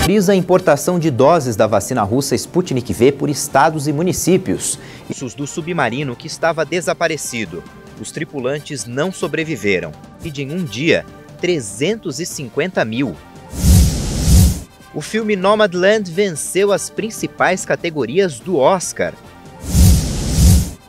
Autoriza a importação de doses da vacina russa Sputnik V por estados e municípios. Do submarino que estava desaparecido. Os tripulantes não sobreviveram. E em um dia, 350 mil. O filme Nomadland venceu as principais categorias do Oscar.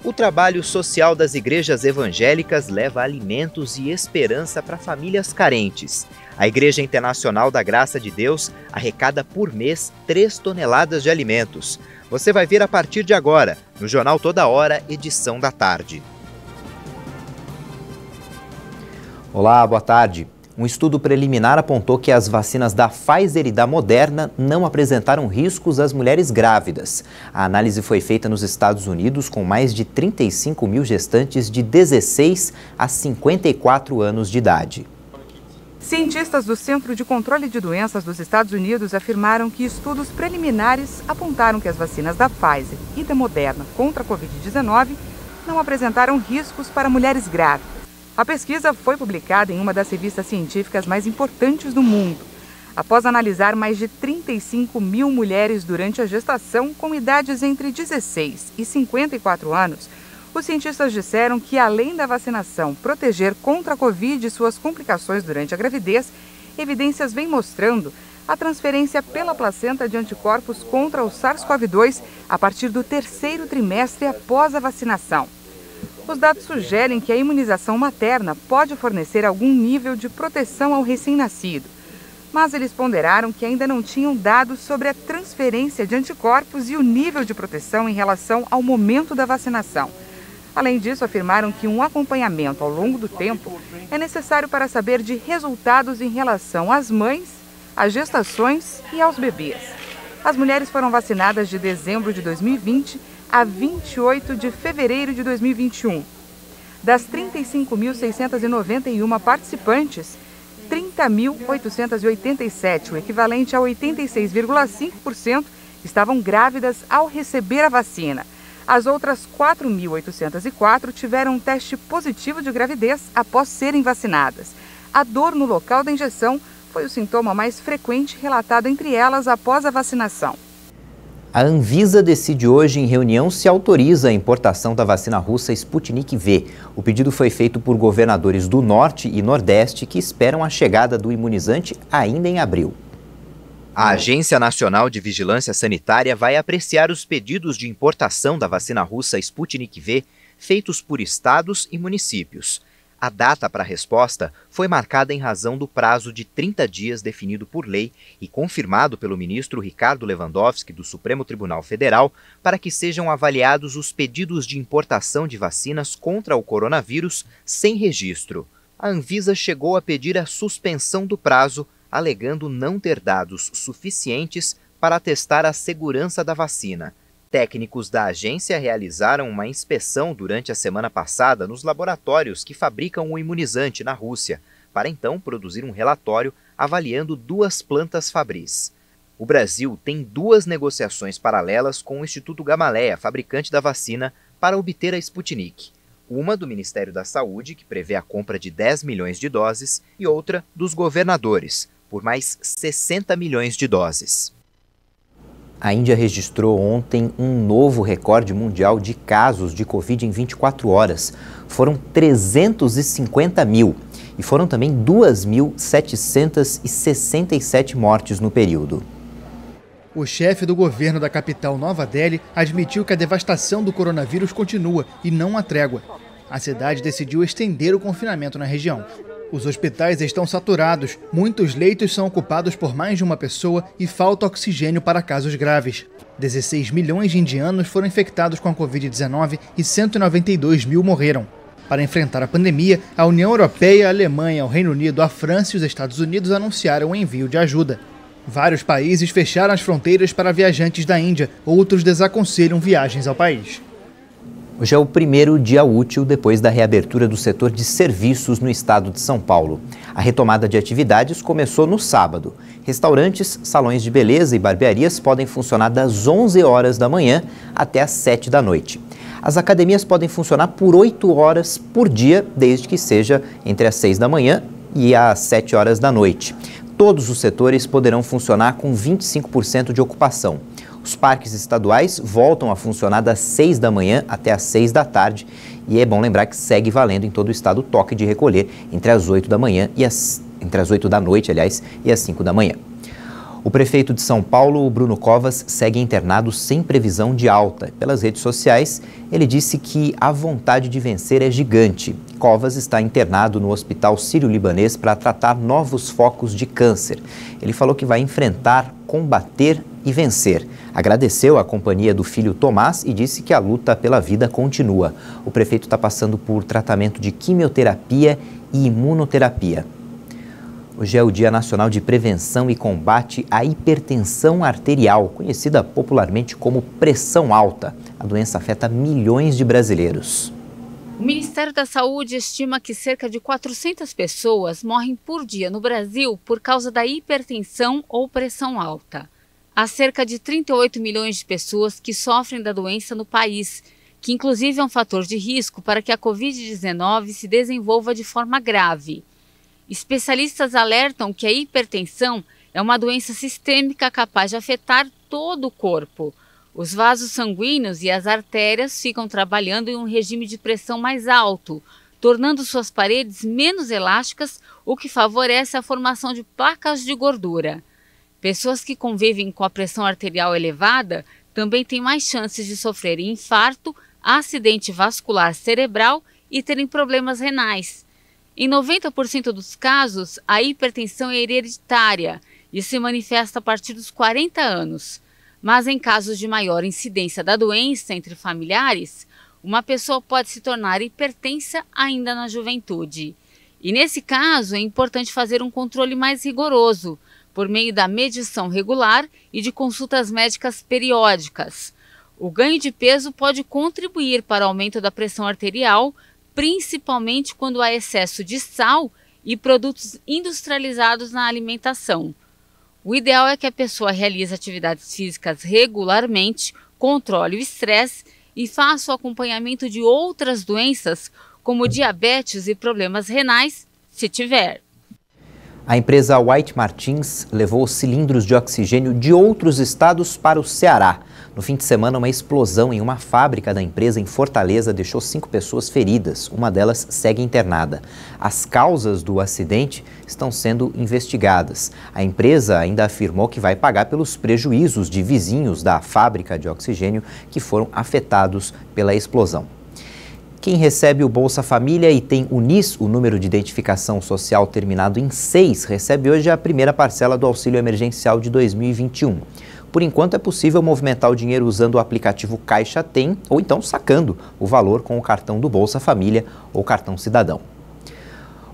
O trabalho social das igrejas evangélicas leva alimentos e esperança para famílias carentes. A Igreja Internacional da Graça de Deus arrecada por mês 3 toneladas de alimentos. Você vai ver a partir de agora, no Jornal Toda Hora, edição da tarde. Olá, boa tarde. Um estudo preliminar apontou que as vacinas da Pfizer e da Moderna não apresentaram riscos às mulheres grávidas. A análise foi feita nos Estados Unidos com mais de 35 mil gestantes de 16 a 54 anos de idade. Cientistas do Centro de Controle de Doenças dos Estados Unidos afirmaram que estudos preliminares apontaram que as vacinas da Pfizer e da Moderna contra a Covid-19 não apresentaram riscos para mulheres grávidas. A pesquisa foi publicada em uma das revistas científicas mais importantes do mundo. Após analisar mais de 35 mil mulheres durante a gestação com idades entre 16 e 54 anos, os cientistas disseram que, além da vacinação proteger contra a Covid e suas complicações durante a gravidez, evidências vêm mostrando a transferência pela placenta de anticorpos contra o SARS-CoV-2 a partir do 3º trimestre após a vacinação. Os dados sugerem que a imunização materna pode fornecer algum nível de proteção ao recém-nascido, mas eles ponderaram que ainda não tinham dados sobre a transferência de anticorpos e o nível de proteção em relação ao momento da vacinação. Além disso, afirmaram que um acompanhamento ao longo do tempo é necessário para saber de resultados em relação às mães, às gestações e aos bebês. As mulheres foram vacinadas de dezembro de 2020 a 28 de fevereiro de 2021. Das 35.691 participantes, 30.887, o equivalente a 86,5%, estavam grávidas ao receber a vacina. As outras 4.804 tiveram um teste positivo de gravidez após serem vacinadas. A dor no local da injeção foi o sintoma mais frequente relatado entre elas após a vacinação. A Anvisa decide hoje em reunião se autoriza a importação da vacina russa Sputnik V. O pedido foi feito por governadores do Norte e Nordeste que esperam a chegada do imunizante ainda em abril. A Agência Nacional de Vigilância Sanitária vai apreciar os pedidos de importação da vacina russa Sputnik V feitos por estados e municípios. A data para a resposta foi marcada em razão do prazo de 30 dias definido por lei e confirmado pelo ministro Ricardo Lewandowski do Supremo Tribunal Federal para que sejam avaliados os pedidos de importação de vacinas contra o coronavírus sem registro. A Anvisa chegou a pedir a suspensão do prazo, alegando não ter dados suficientes para atestar a segurança da vacina. Técnicos da agência realizaram uma inspeção durante a semana passada nos laboratórios que fabricam o imunizante na Rússia, para então produzir um relatório avaliando 2 plantas fabris. O Brasil tem 2 negociações paralelas com o Instituto Gamaleya, fabricante da vacina, para obter a Sputnik. Uma do Ministério da Saúde, que prevê a compra de 10 milhões de doses, e outra dos governadores, por mais 60 milhões de doses. A Índia registrou ontem um novo recorde mundial de casos de Covid em 24 horas. Foram 350 mil e foram também 2.767 mortes no período. O chefe do governo da capital Nova Delhi admitiu que a devastação do coronavírus continua e não há trégua. A cidade decidiu estender o confinamento na região. Os hospitais estão saturados, muitos leitos são ocupados por mais de uma pessoa e falta oxigênio para casos graves. 16 milhões de indianos foram infectados com a Covid-19 e 192 mil morreram. Para enfrentar a pandemia, a União Europeia, a Alemanha, o Reino Unido, a França e os Estados Unidos anunciaram o envio de ajuda. Vários países fecharam as fronteiras para viajantes da Índia, outros desaconselham viagens ao país. Hoje é o primeiro dia útil depois da reabertura do setor de serviços no estado de São Paulo. A retomada de atividades começou no sábado. Restaurantes, salões de beleza e barbearias podem funcionar das 11 horas da manhã até as 7 da noite. As academias podem funcionar por 8 horas por dia, desde que seja entre as 6 da manhã e as 7 horas da noite. todos os setores poderão funcionar com 25% de ocupação. Os parques estaduais voltam a funcionar das 6 da manhã até as 6 da tarde. E é bom lembrar que segue valendo em todo o estado o toque de recolher entre as 8 da manhã entre as 8 da noite, e as 5 da manhã. O prefeito de São Paulo, Bruno Covas, segue internado sem previsão de alta. Pelas redes sociais, ele disse que a vontade de vencer é gigante. Covas está internado no Hospital Sírio-Libanês para tratar novos focos de câncer. Ele falou que vai enfrentar, combater e vencer. Agradeceu a companhia do filho Tomás e disse que a luta pela vida continua. O prefeito está passando por tratamento de quimioterapia e imunoterapia. Hoje é o Dia Nacional de Prevenção e Combate à Hipertensão Arterial, conhecida popularmente como pressão alta. A doença afeta milhões de brasileiros. O Ministério da Saúde estima que cerca de 400 pessoas morrem por dia no Brasil por causa da hipertensão ou pressão alta. Há cerca de 38 milhões de pessoas que sofrem da doença no país, que inclusive é um fator de risco para que a Covid-19 se desenvolva de forma grave. Especialistas alertam que a hipertensão é uma doença sistêmica capaz de afetar todo o corpo. Os vasos sanguíneos e as artérias ficam trabalhando em um regime de pressão mais alto, tornando suas paredes menos elásticas, o que favorece a formação de placas de gordura. Pessoas que convivem com a pressão arterial elevada também têm mais chances de sofrerem infarto, acidente vascular cerebral e terem problemas renais. Em 90% dos casos, a hipertensão é hereditária e se manifesta a partir dos 40 anos. Mas em casos de maior incidência da doença entre familiares, uma pessoa pode se tornar hipertensa ainda na juventude. E nesse caso, é importante fazer um controle mais rigoroso, por meio da medição regular e de consultas médicas periódicas. O ganho de peso pode contribuir para o aumento da pressão arterial, principalmente quando há excesso de sal e produtos industrializados na alimentação. O ideal é que a pessoa realize atividades físicas regularmente, controle o estresse e faça o acompanhamento de outras doenças, como diabetes e problemas renais, se tiver. A empresa White Martins levou cilindros de oxigênio de outros estados para o Ceará. No fim de semana, uma explosão em uma fábrica da empresa em Fortaleza deixou 5 pessoas feridas. Uma delas segue internada. As causas do acidente estão sendo investigadas. A empresa ainda afirmou que vai pagar pelos prejuízos de vizinhos da fábrica de oxigênio que foram afetados pela explosão. Quem recebe o Bolsa Família e tem o NIS, o número de identificação social terminado em 6, recebe hoje a primeira parcela do auxílio emergencial de 2021. Por enquanto, é possível movimentar o dinheiro usando o aplicativo Caixa Tem ou então sacando o valor com o cartão do Bolsa Família ou cartão Cidadão.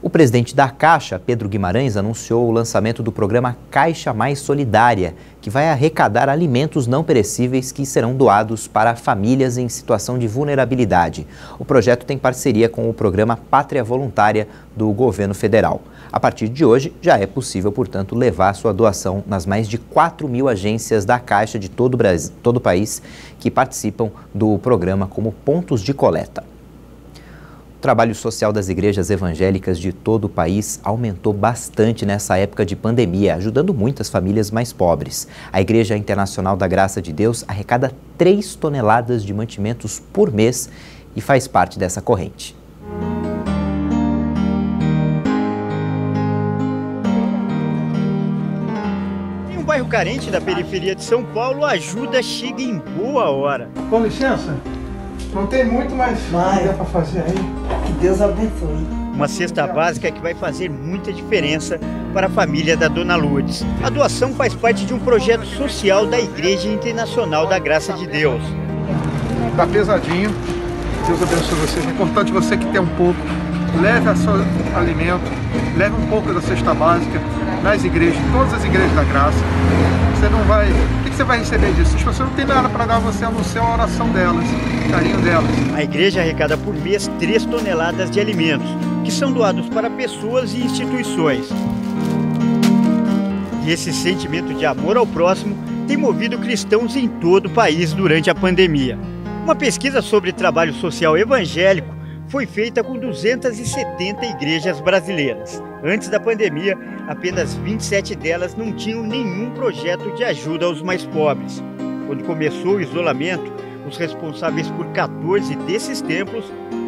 O presidente da Caixa, Pedro Guimarães, anunciou o lançamento do programa Caixa Mais Solidária, que vai arrecadar alimentos não perecíveis que serão doados para famílias em situação de vulnerabilidade. O projeto tem parceria com o programa Pátria Voluntária do governo federal. A partir de hoje, já é possível, portanto, levar sua doação nas mais de 4.000 agências da Caixa de todo o país que participam do programa como pontos de coleta. O trabalho social das igrejas evangélicas de todo o país aumentou bastante nessa época de pandemia, ajudando muitas famílias mais pobres. A Igreja Internacional da Graça de Deus arrecada 3 toneladas de mantimentos por mês e faz parte dessa corrente. Em um bairro carente da periferia de São Paulo, a ajuda chega em boa hora. Com licença, não tem muito, mas dá para fazer aí. Que Deus abençoe. Uma cesta básica que vai fazer muita diferença para a família da Dona Lourdes. A doação faz parte de um projeto social da Igreja Internacional da Graça de Deus. Tá pesadinho. Deus abençoe vocês. É importante você que tem um pouco, leve o seu alimento, leve um pouco da cesta básica nas igrejas, todas as igrejas da Graça. Você não vai... O que você vai receber disso? As pessoas não têm nada para dar a você, a não ser a oração delas, o carinho delas. A igreja arrecada por mês 3 toneladas de alimentos, que são doados para pessoas e instituições. E esse sentimento de amor ao próximo tem movido cristãos em todo o país durante a pandemia. Uma pesquisa sobre trabalho social evangélico foi feita com 270 igrejas brasileiras. Antes da pandemia, apenas 27 delas não tinham nenhum projeto de ajuda aos mais pobres. Quando começou o isolamento, os responsáveis por 14 desses templos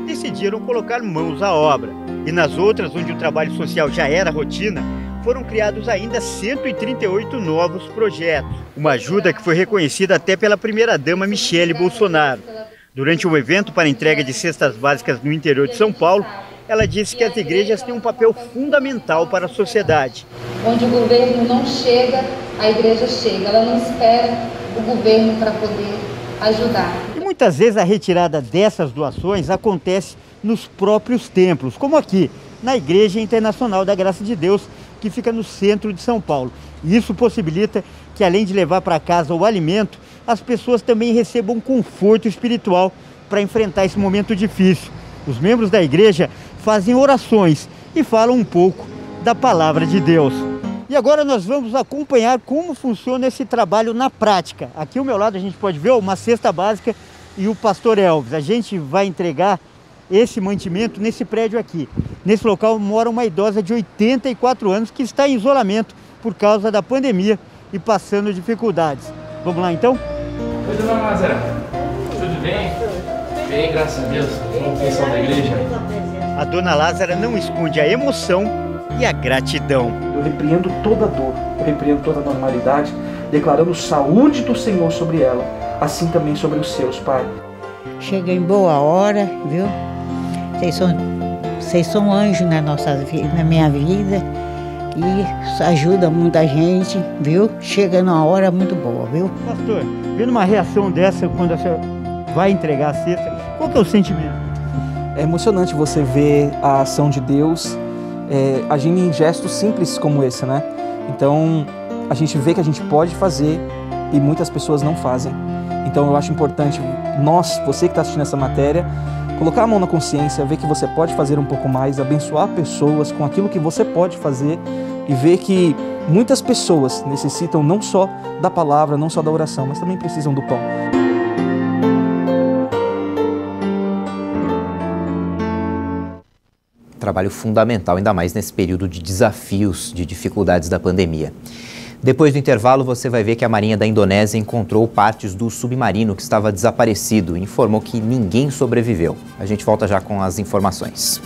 decidiram colocar mãos à obra. E nas outras, onde o trabalho social já era rotina, foram criados ainda 138 novos projetos. Uma ajuda que foi reconhecida até pela primeira-dama Michele Bolsonaro. Durante um evento para entrega de cestas básicas no interior de São Paulo, ela disse que as igrejas têm um papel fundamental para a sociedade. Onde o governo não chega, a igreja chega. Ela não espera o governo para poder ajudar. E muitas vezes a retirada dessas doações acontece nos próprios templos, como aqui, na Igreja Internacional da Graça de Deus, que fica no centro de São Paulo. E isso possibilita que, além de levar para casa o alimento, as pessoas também recebam conforto espiritual para enfrentar esse momento difícil. Os membros da igreja fazem orações e falam um pouco da palavra de Deus. E agora nós vamos acompanhar como funciona esse trabalho na prática. Aqui ao meu lado a gente pode ver uma cesta básica e o pastor Elvis. A gente vai entregar esse mantimento nesse prédio aqui. Nesse local mora uma idosa de 84 anos que está em isolamento por causa da pandemia e passando dificuldades. Vamos lá então? Oi, dona Lázara. Tudo bem? Bem, graças a Deus. Como pessoal da igreja? A dona Lázara não esconde a emoção e a gratidão. Eu repreendo toda a dor, eu repreendo toda a normalidade, declarando saúde do Senhor sobre ela, assim também sobre os seus, Pai. Chega em boa hora, viu? Vocês são anjos na minha vida e ajudam muita gente, viu? Chega numa hora muito boa, viu? Pastor, vendo uma reação dessa quando a senhora vai entregar a cesta, qual que é o sentimento? É emocionante você ver a ação de Deus agindo em gestos simples como esse, né? Então, a gente vê que a gente pode fazer e muitas pessoas não fazem. Então, eu acho importante você que está assistindo essa matéria, colocar a mão na consciência, ver que você pode fazer um pouco mais, abençoar pessoas com aquilo que você pode fazer e ver que muitas pessoas necessitam não só da palavra, não só da oração, mas também precisam do pão. Trabalho fundamental, ainda mais nesse período de desafios, de dificuldades da pandemia. Depois do intervalo, você vai ver que a Marinha da Indonésia encontrou partes do submarino que estava desaparecido e informou que ninguém sobreviveu. A gente volta já com as informações.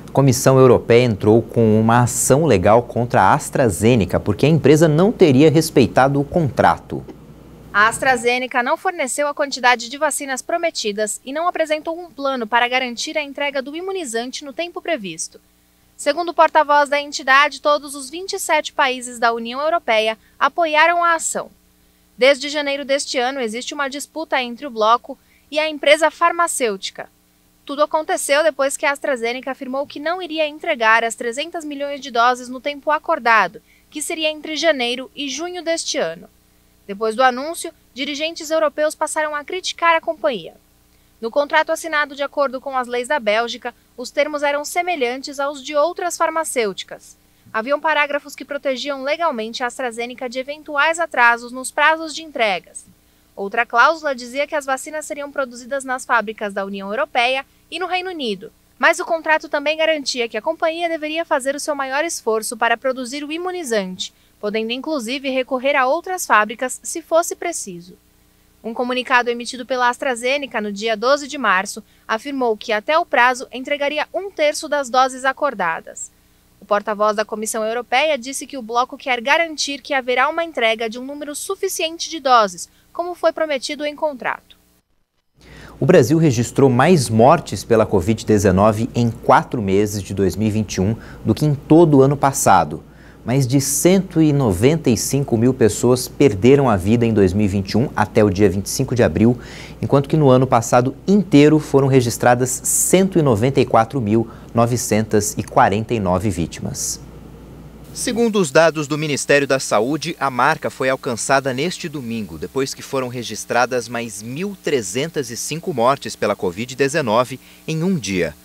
A Comissão Europeia entrou com uma ação legal contra a AstraZeneca, porque a empresa não teria respeitado o contrato. A AstraZeneca não forneceu a quantidade de vacinas prometidas e não apresentou um plano para garantir a entrega do imunizante no tempo previsto. Segundo o porta-voz da entidade, todos os 27 países da União Europeia apoiaram a ação. Desde janeiro deste ano, existe uma disputa entre o bloco e a empresa farmacêutica. Tudo aconteceu depois que a AstraZeneca afirmou que não iria entregar as 300 milhões de doses no tempo acordado, que seria entre janeiro e junho deste ano. Depois do anúncio, dirigentes europeus passaram a criticar a companhia. No contrato assinado de acordo com as leis da Bélgica, os termos eram semelhantes aos de outras farmacêuticas. Haviam parágrafos que protegiam legalmente a AstraZeneca de eventuais atrasos nos prazos de entregas. Outra cláusula dizia que as vacinas seriam produzidas nas fábricas da União Europeia e no Reino Unido, mas o contrato também garantia que a companhia deveria fazer o seu maior esforço para produzir o imunizante, podendo inclusive recorrer a outras fábricas se fosse preciso. Um comunicado emitido pela AstraZeneca no dia 12 de março afirmou que até o prazo entregaria 1/3 das doses acordadas. O porta-voz da Comissão Europeia disse que o bloco quer garantir que haverá uma entrega de um número suficiente de doses, como foi prometido em contrato. O Brasil registrou mais mortes pela Covid-19 em 4 meses de 2021 do que em todo o ano passado. Mais de 195 mil pessoas perderam a vida em 2021 até o dia 25 de abril, enquanto que no ano passado inteiro foram registradas 194.949 vítimas. Segundo os dados do Ministério da Saúde, a marca foi alcançada neste domingo, depois que foram registradas mais 1.305 mortes pela Covid-19 em um dia.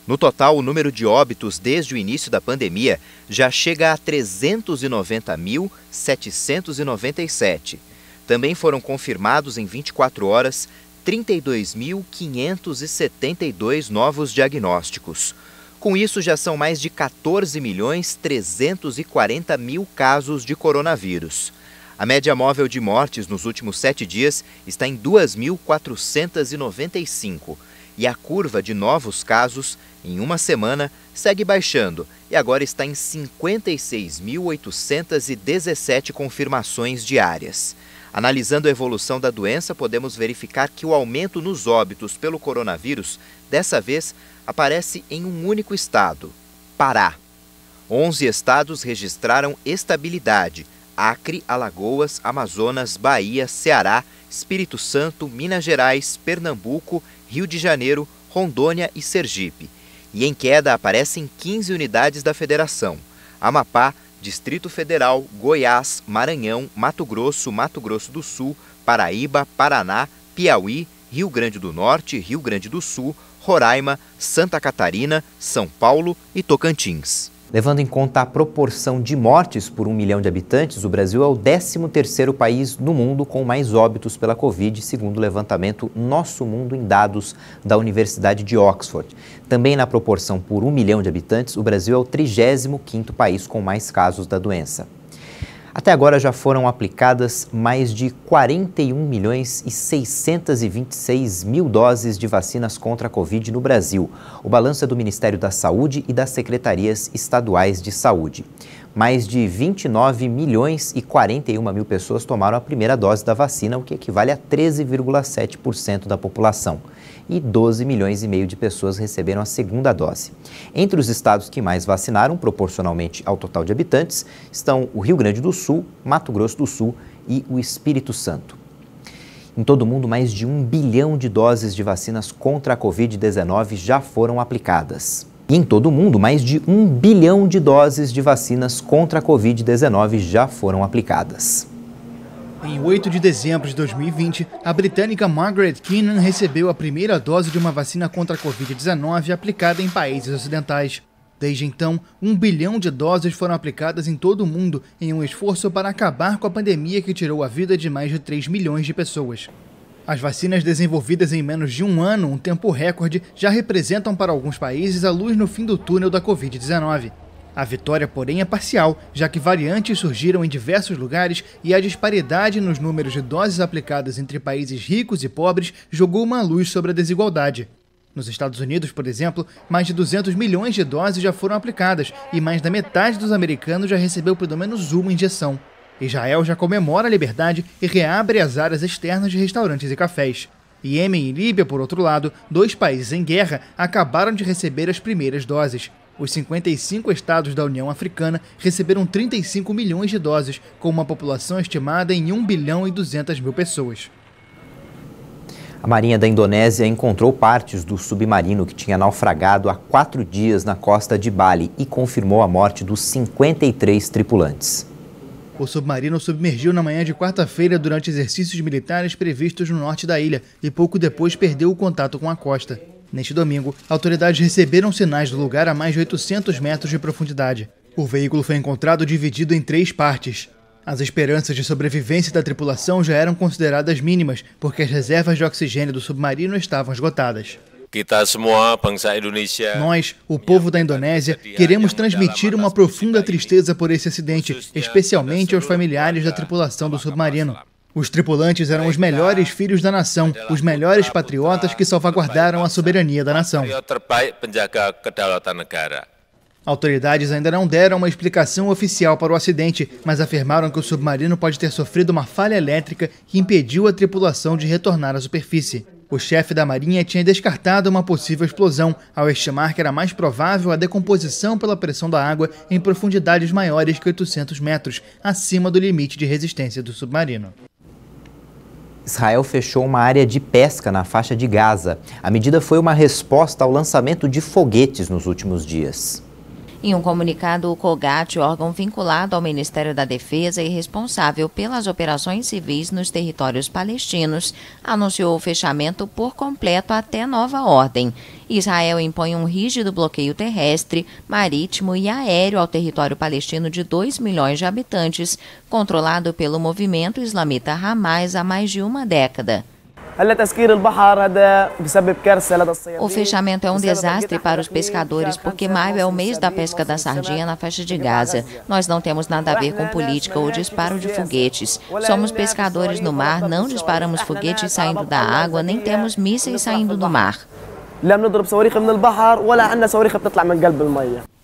No total, o número de óbitos desde o início da pandemia já chega a 390.797. Também foram confirmados em 24 horas 32.572 novos diagnósticos. Com isso, já são mais de 14.340.000 casos de coronavírus. A média móvel de mortes nos últimos 7 dias está em 2.495 e a curva de novos casos em uma semana segue baixando e agora está em 56.817 confirmações diárias. Analisando a evolução da doença, podemos verificar que o aumento nos óbitos pelo coronavírus, dessa vez, aparece em um único estado, Pará. 11 estados registraram estabilidade: Acre, Alagoas, Amazonas, Bahia, Ceará, Espírito Santo, Minas Gerais, Pernambuco, Rio de Janeiro, Rondônia e Sergipe. E em queda aparecem 15 unidades da federação: Amapá, Distrito Federal, Goiás, Maranhão, Mato Grosso do Sul, Paraíba, Paraná, Piauí, Rio Grande do Norte, Rio Grande do Sul, Roraima, Santa Catarina, São Paulo e Tocantins. Levando em conta a proporção de mortes por 1 milhão de habitantes, o Brasil é o 13º país no mundo com mais óbitos pela Covid, segundo o levantamento Nosso Mundo em Dados da Universidade de Oxford. Também na proporção por 1 milhão de habitantes, o Brasil é o 35º país com mais casos da doença. Até agora já foram aplicadas mais de 41.626.000 doses de vacinas contra a Covid no Brasil. O balanço é do Ministério da Saúde e das Secretarias Estaduais de Saúde. Mais de 29.041.000 pessoas tomaram a primeira dose da vacina, o que equivale a 13,7% da população. E 12 milhões e meio de pessoas receberam a segunda dose. Entre os estados que mais vacinaram, proporcionalmente ao total de habitantes, estão o Rio Grande do Sul, Mato Grosso do Sul e o Espírito Santo. Em todo o mundo, mais de 1 bilhão de doses de vacinas contra a Covid-19 já foram aplicadas. E em todo o mundo, mais de 1 bilhão de doses de vacinas contra a Covid-19 já foram aplicadas. Em 8 de dezembro de 2020, a britânica Margaret Keenan recebeu a primeira dose de uma vacina contra a Covid-19 aplicada em países ocidentais. Desde então, 1 bilhão de doses foram aplicadas em todo o mundo em um esforço para acabar com a pandemia que tirou a vida de mais de 3 milhões de pessoas. As vacinas desenvolvidas em menos de um ano, um tempo recorde, já representam para alguns países a luz no fim do túnel da Covid-19. A vitória, porém, é parcial, já que variantes surgiram em diversos lugares e a disparidade nos números de doses aplicadas entre países ricos e pobres jogou uma luz sobre a desigualdade. Nos Estados Unidos, por exemplo, mais de 200 milhões de doses já foram aplicadas e mais da metade dos americanos já recebeu pelo menos uma injeção. Israel já comemora a liberdade e reabre as áreas externas de restaurantes e cafés. Iêmen e Líbia, por outro lado, 2 países em guerra, acabaram de receber as primeiras doses. Os 55 estados da União Africana receberam 35 milhões de doses, com uma população estimada em 1 bilhão e 200 mil pessoas. A Marinha da Indonésia encontrou partes do submarino que tinha naufragado há 4 dias na costa de Bali e confirmou a morte dos 53 tripulantes. O submarino submergiu na manhã de quarta-feira durante exercícios militares previstos no norte da ilha e pouco depois perdeu o contato com a costa. Neste domingo, autoridades receberam sinais do lugar a mais de 800 metros de profundidade. O veículo foi encontrado dividido em 3 partes. As esperanças de sobrevivência da tripulação já eram consideradas mínimas, porque as reservas de oxigênio do submarino estavam esgotadas. Nós, o povo da Indonésia, queremos transmitir uma profunda tristeza por esse acidente, especialmente aos familiares da tripulação do submarino. Os tripulantes eram os melhores filhos da nação, os melhores patriotas que salvaguardaram a soberania da nação. Autoridades ainda não deram uma explicação oficial para o acidente, mas afirmaram que o submarino pode ter sofrido uma falha elétrica que impediu a tripulação de retornar à superfície. O chefe da Marinha tinha descartado uma possível explosão, ao estimar que era mais provável a decomposição pela pressão da água em profundidades maiores que 800 metros, acima do limite de resistência do submarino. Israel fechou uma área de pesca na faixa de Gaza. A medida foi uma resposta ao lançamento de foguetes nos últimos dias. Em um comunicado, o COGAT, órgão vinculado ao Ministério da Defesa e responsável pelas operações civis nos territórios palestinos, anunciou o fechamento por completo até nova ordem. Israel impõe um rígido bloqueio terrestre, marítimo e aéreo ao território palestino de 2 milhões de habitantes, controlado pelo movimento islamita Hamas há mais de uma década. O fechamento é um desastre para os pescadores porque maio é o mês da pesca da sardinha na faixa de Gaza. Nós não temos nada a ver com política ou disparo de foguetes. Somos pescadores no mar, não disparamos foguetes saindo da água, nem temos mísseis saindo do mar.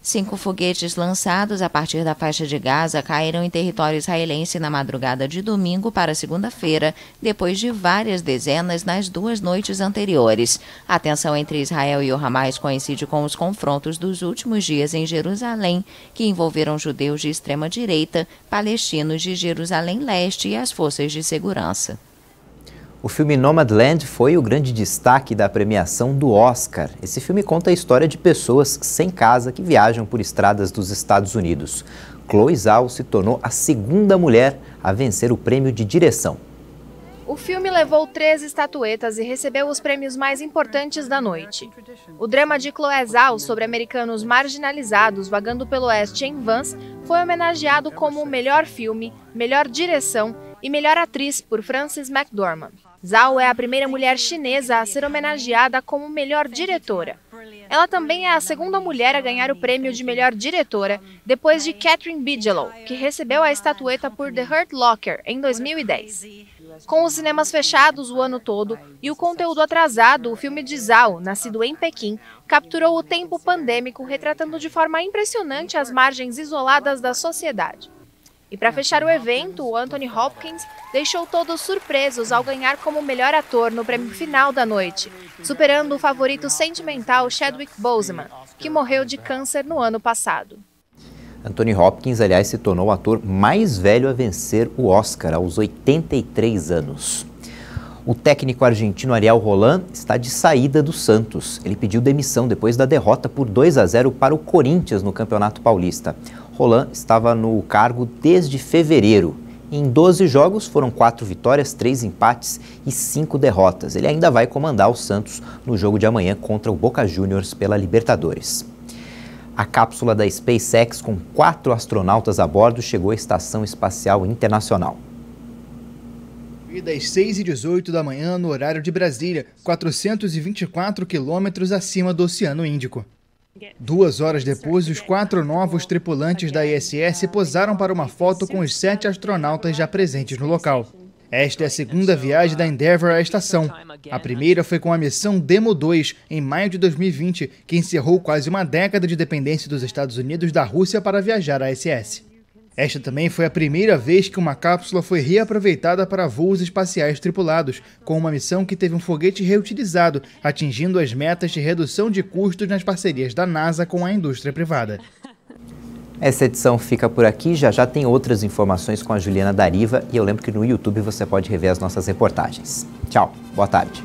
5 foguetes lançados a partir da faixa de Gaza caíram em território israelense na madrugada de domingo para segunda-feira, depois de várias dezenas nas 2 noites anteriores. A tensão entre Israel e o Hamas coincide com os confrontos dos últimos dias em Jerusalém, que envolveram judeus de extrema-direita, palestinos de Jerusalém Leste e as forças de segurança. O filme Nomadland foi o grande destaque da premiação do Oscar. Esse filme conta a história de pessoas sem casa que viajam por estradas dos Estados Unidos. Chloe Zhao se tornou a segunda mulher a vencer o prêmio de direção. O filme levou 3 estatuetas e recebeu os prêmios mais importantes da noite. O drama de Chloe Zhao sobre americanos marginalizados vagando pelo oeste em vans foi homenageado como o melhor filme, melhor direção e melhor atriz por Frances McDormand. Zhao é a primeira mulher chinesa a ser homenageada como melhor diretora. Ela também é a segunda mulher a ganhar o prêmio de melhor diretora, depois de Catherine Bigelow, que recebeu a estatueta por The Hurt Locker em 2010. Com os cinemas fechados o ano todo e o conteúdo atrasado, o filme de Zhao, nascido em Pequim, capturou o tempo pandêmico, retratando de forma impressionante as margens isoladas da sociedade. E para fechar o evento, o Anthony Hopkins deixou todos surpresos ao ganhar como melhor ator no prêmio final da noite, superando o favorito sentimental Chadwick Boseman, que morreu de câncer no ano passado. Anthony Hopkins, aliás, se tornou o ator mais velho a vencer o Oscar, aos 83 anos. O técnico argentino Ariel Holan está de saída do Santos. Ele pediu demissão depois da derrota por 2-0 para o Corinthians no Campeonato Paulista. Holan estava no cargo desde fevereiro. Em 12 jogos foram 4 vitórias, 3 empates e 5 derrotas. Ele ainda vai comandar o Santos no jogo de amanhã contra o Boca Juniors pela Libertadores. A cápsula da SpaceX com 4 astronautas a bordo chegou à Estação Espacial Internacional. E das 6h18 da manhã no horário de Brasília, 424 quilômetros acima do Oceano Índico. 2 horas depois, os 4 novos tripulantes da ISS posaram para uma foto com os 7 astronautas já presentes no local. Esta é a segunda viagem da Endeavour à estação. A primeira foi com a missão Demo 2, em maio de 2020, que encerrou quase uma década de dependência dos Estados Unidos da Rússia para viajar à ISS. Esta também foi a primeira vez que uma cápsula foi reaproveitada para voos espaciais tripulados, com uma missão que teve um foguete reutilizado, atingindo as metas de redução de custos nas parcerias da NASA com a indústria privada. Essa edição fica por aqui, já tem outras informações com a Juliana Dariva e eu lembro que no YouTube você pode rever as nossas reportagens. Tchau, boa tarde.